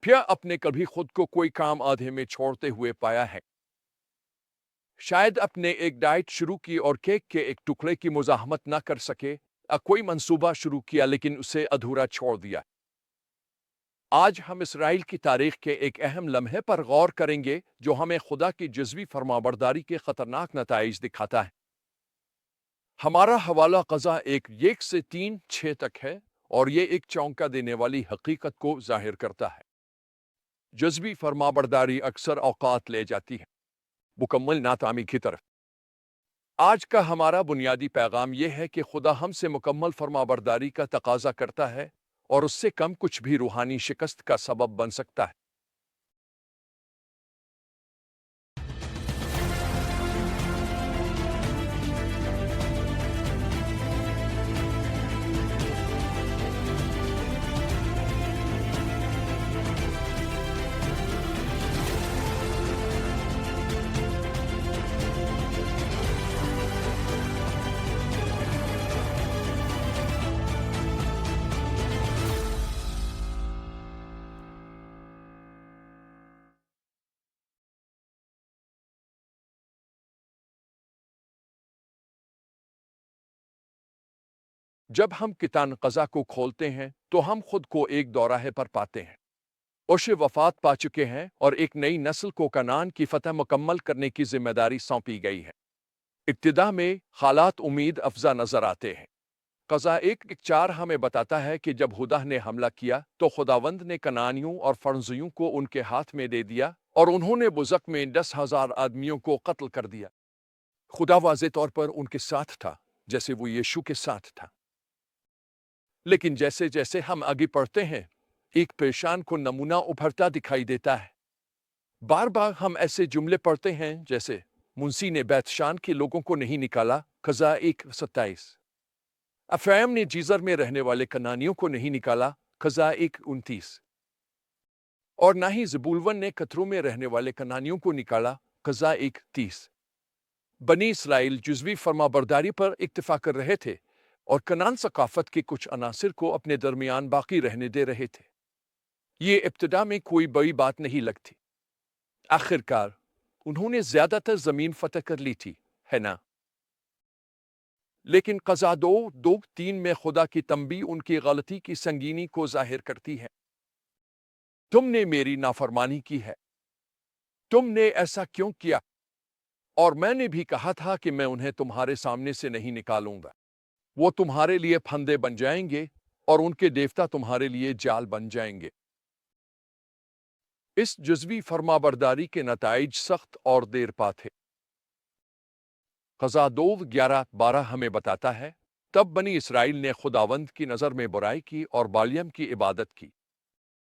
क्या आपने कभी खुद को कोई काम आधे में छोड़ते हुए पाया है? शायद आपने एक डाइट शुरू की और केक के एक टुकड़े की मुज़ाहमत ना कर सके, कोई मंसूबा शुरू किया लेकिन उसे अधूरा छोड़ दिया। आज हम इसराइल की तारीख के एक अहम लम्हे पर गौर करेंगे जो हमें खुदा की जज़्वी फरमाबरदारी के खतरनाक नताइज दिखाता है। हमारा हवाला क़ज़ा 1 से 3 6 तक है और ये एक चौंका देने वाली हकीकत को ज़ाहिर करता है। जज़्वी फरमाबरदारी अक्सर औकात ले जाती है मुकम्मल नाकामी की तरफ। आज का हमारा बुनियादी पैगाम यह है कि खुदा हमसे मुकम्मल फरमाबरदारी का तकाजा करता है और उससे कम कुछ भी रूहानी शिकस्त का सबब बन सकता है। जब हम कितान क़ज़ा को खोलते हैं तो हम खुद को एक दौराहे पर पाते हैं। ओशे वफ़ात पा चुके हैं और एक नई नस्ल को कनान की फ़तह मुकम्मल करने की जिम्मेदारी सौंपी गई है। इब्तिदा में हालात उम्मीद अफ़ज़ा नज़र आते हैं। क़ज़ा 1:4 हमें बताता है कि जब हुदा ने हमला किया तो खुदावंद ने कनानियों और फरजियों को उनके हाथ में दे दिया और उन्होंने बुज़क में 10,000 आदमियों को कत्ल कर दिया। खुदा वाज़े तौर पर उनके साथ था जैसे वो यीशु के साथ था। लेकिन जैसे जैसे हम आगे बढ़ते हैं एक परेशान को नमूना उभरता दिखाई देता है। बार बार हम ऐसे जुमले पढ़ते हैं जैसे मुंसी ने बैतशान के लोगों को नहीं निकाला, क़ज़ा 1:27। अफ़राइम ने जीज़र में रहने वाले कनानियों को नहीं निकाला, क़ज़ा 1:29। और ना ही ज़बूलवन ने कतरों में रहने वाले कनानियों को निकाला, क़ज़ा 1:30। बनी इसराइल जुज़वी फरमाबरदारी पर इक्तफ़ा कर रहे थे और कनान सकाफ़त के कुछ अनासिर को अपने दरमियान बाकी रहने दे रहे थे। ये इब्तिदा में कोई बड़ी बात नहीं लगती। आखिरकार उन्होंने ज़्यादातर ज़मीन फ़तह कर ली थी, है ना? लेकिन क़ज़ा 2:3 में खुदा की तंबी उनकी गलती की संगीनी को ज़ाहिर करती है। तुमने मेरी नाफरमानी की है। तुमने ऐसा क्यों किया? और मैंने भी कहा था कि मैं उन्हें तुम्हारे सामने से नहीं निकालूंगा। वो तुम्हारे लिए फंदे बन जाएंगे और उनके देवता तुम्हारे लिए जाल बन जाएंगे। इस जुज़वी फरमाबरदारी के नताइज सख्त और देर पा थे। क़ज़ा 2:11-12 हमें बताता है, तब बनी इसराइल ने खुदावंद की नज़र में बुराई की और बालियम की इबादत की।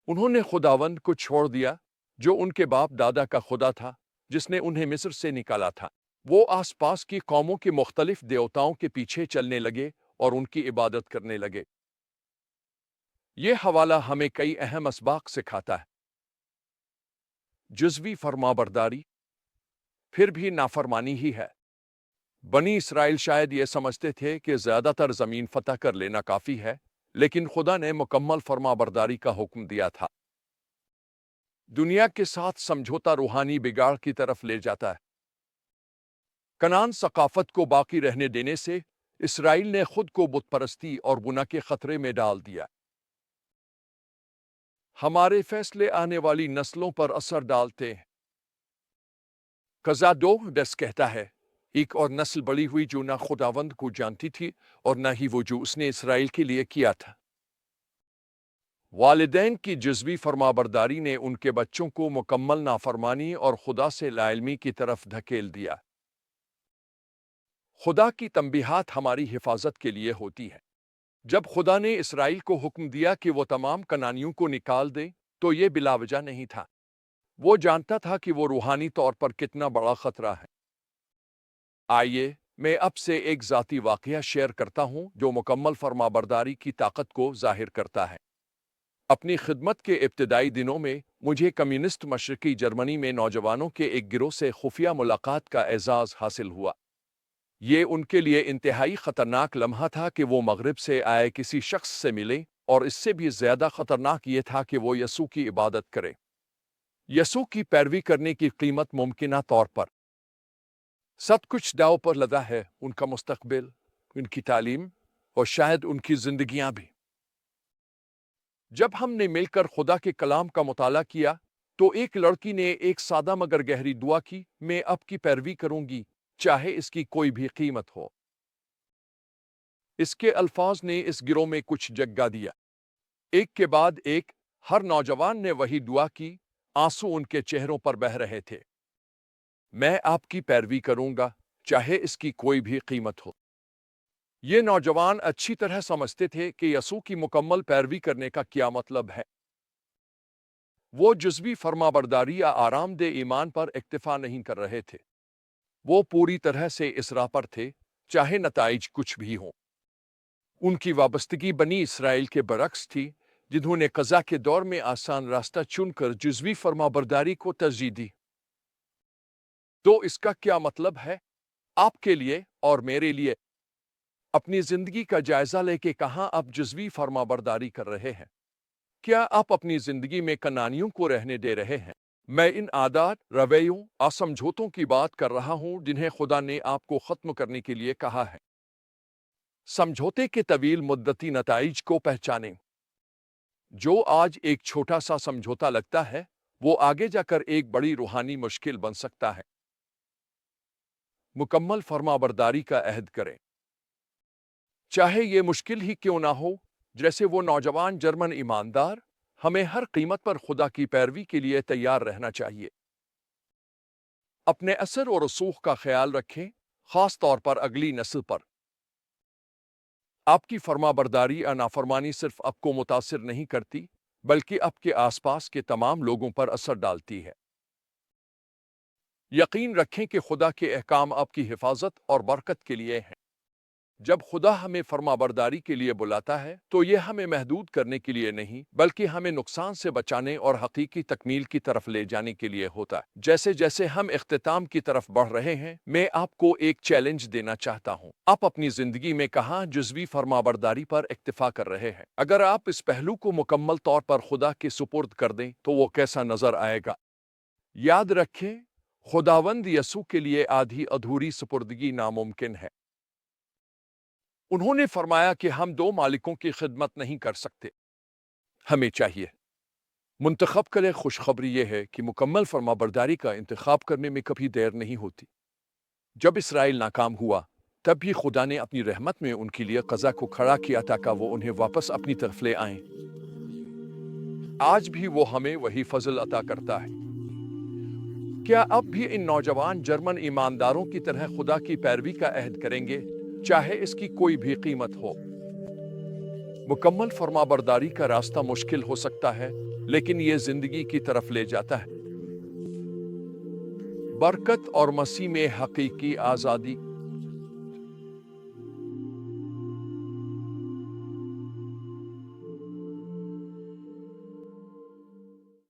उन्होंने खुदावंद को छोड़ दिया जो उनके बाप दादा का खुदा था, जिसने उन्हें मिस्र से निकाला था। वो आसपास की कौमों के मुख्तलिफ देवताओं के पीछे चलने लगे और उनकी इबादत करने लगे। ये हवाला हमें कई अहम असबाक सिखाता है। जुज़वी फरमाबरदारी फिर भी नाफरमानी ही है। बनी इसराइल शायद ये समझते थे कि ज़्यादातर ज़मीन फ़तह कर लेना काफ़ी है, लेकिन खुदा ने मुकम्मल फरमाबरदारी का हुक्म दिया था। दुनिया के साथ समझौता रूहानी बिगाड़ की तरफ ले जाता है। कनान सकाफत को बाकी रहने देने से इसराइल ने खुद को बुतपरस्ती और गुनाह के खतरे में डाल दिया। हमारे फैसले आने वाली नस्लों पर असर डालते हैं। क़ज़ा 2:10 कहता है, एक और नस्ल बड़ी हुई जो ना खुदावंद को जानती थी और ना ही वो जो उसने इसराइल के लिए किया था। वालिदैन की जुज़वी फरमाबरदारी ने उनके बच्चों को मुकम्मल नाफरमानी और खुदा से लाइल्मी की तरफ धकेल दिया। खुदा की तंबीहात हमारी हिफाजत के लिए होती है। जब खुदा ने इसराइल को हुक्म दिया कि वो तमाम कनानियों को निकाल दे, तो ये बिलावजा नहीं था। वो जानता था कि वो रूहानी तौर पर कितना बड़ा खतरा है। आइए मैं अब से एक ज़ाती वाक़या शेयर करता हूँ जो मुकम्मल फरमाबरदारी की ताकत को ज़ाहिर करता है। अपनी खिदमत के इब्तिदाई दिनों में मुझे कम्युनिस्ट मशरक़ी जर्मनी में नौजवानों के एक गिरोह से खुफिया मुलाकात का एज़ाज़ हासिल हुआ। ये उनके लिए इंतहाई ख़तरनाक लम्हा था कि वो मगरिब से आए किसी शख्स से मिले और इससे भी ज्यादा खतरनाक ये था कि वो यसू की इबादत करे। यसू की पैरवी करने की कीमत मुमकिना तौर पर सब कुछ दांव पर लदा है, उनका मुस्तकबिल, उनकी तालीम और शायद उनकी जिंदगियां भी। जब हमने मिलकर खुदा के कलाम का मुताला किया तो एक लड़की ने एक सादा मगर गहरी दुआ की, मैं आपकी पैरवी करूंगी चाहे इसकी कोई भी कीमत हो। इसके अल्फाज ने इस गिरोह में कुछ जगह दिया। एक के बाद एक हर नौजवान ने वही दुआ की, आंसू उनके चेहरों पर बह रहे थे। मैं आपकी पैरवी करूंगा चाहे इसकी कोई भी कीमत हो। ये नौजवान अच्छी तरह समझते थे कि यसू की मुकम्मल पैरवी करने का क्या मतलब है। वो जुज़वी फरमाबरदारी या आरामदेह ईमान पर इक्तिफा नहीं कर रहे थे। वो पूरी तरह से इस राह पर थे, चाहे नताइज कुछ भी हों। उनकी वाबस्तगी बनी इसराइल के बरक्स थी, जिन्होंने क़ज़ा के दौर में आसान रास्ता चुनकर जुज़वी फरमाबरदारी को तरजीह दी। तो इसका क्या मतलब है आपके लिए और मेरे लिए? अपनी जिंदगी का जायजा लेके कहाँ आप जुज़वी फरमाबरदारी कर रहे हैं? क्या आप अपनी जिंदगी में कनानियों को रहने दे रहे हैं? मैं इन आदात, रवैयों, असमझौतों की बात कर रहा हूं जिन्हें खुदा ने आपको खत्म करने के लिए कहा है। समझौते के तवील मुद्दती नताइज को पहचानें। जो आज एक छोटा सा समझौता लगता है, वो आगे जाकर एक बड़ी रूहानी मुश्किल बन सकता है। मुकम्मल फरमाबरदारी का अहद करें, चाहे ये मुश्किल ही क्यों ना हो। जैसे वो नौजवान जर्मन ईमानदार, हमें हर कीमत पर खुदा की पैरवी के लिए तैयार रहना चाहिए। अपने असर और रसूख का ख्याल रखें, खास तौर पर अगली नस्ल पर। आपकी फरमाबरदारी या नाफरमानी सिर्फ आपको मुतासिर नहीं करती, बल्कि आपके आसपास के तमाम लोगों पर असर डालती है। यकीन रखें कि खुदा के अहकाम आपकी हिफाजत और बरकत के लिए हैं। जब खुदा हमें फरमाबरदारी के लिए बुलाता है तो यह हमें महदूद करने के लिए नहीं, बल्कि हमें नुकसान से बचाने और हकीकी तकमील की तरफ ले जाने के लिए होता है। जैसे जैसे हम इख्तिताम की तरफ बढ़ रहे हैं, मैं आपको एक चैलेंज देना चाहता हूं। आप अपनी जिंदगी में कहाँ जुज़वी फरमाबरदारी पर इक्तिफा कर रहे हैं? अगर आप इस पहलू को मुकम्मल तौर पर खुदा के सुपुर्द कर दें तो वो कैसा नजर आएगा? याद रखें, खुदावंद यसू के लिए आधी अधूरी सुपुर्दगी नामुमकिन है। उन्होंने फरमाया कि हम दो मालिकों की खिदमत नहीं कर सकते। हमें चाहिए मुंतखब करे। खुशखबरी यह है कि मुकम्मल फरमाबरदारी का इंतखाब करने में कभी देर नहीं होती। जब इसराइल नाकाम हुआ, तब भी खुदा ने अपनी रहमत में उनके लिए क़ज़ा को खड़ा किया ताकि वो उन्हें वापस अपनी तरफ ले आएं। आज भी वो हमें वही फजल अता करता है। क्या अब भी इन नौजवान जर्मन ईमानदारों की तरह खुदा की पैरवी का अहद करेंगे, चाहे इसकी कोई भी कीमत हो? मुकम्मल फरमाबरदारी का रास्ता मुश्किल हो सकता है, लेकिन ये जिंदगी की तरफ ले जाता है। बरकत और मसीह में हकीकी आज़ादी।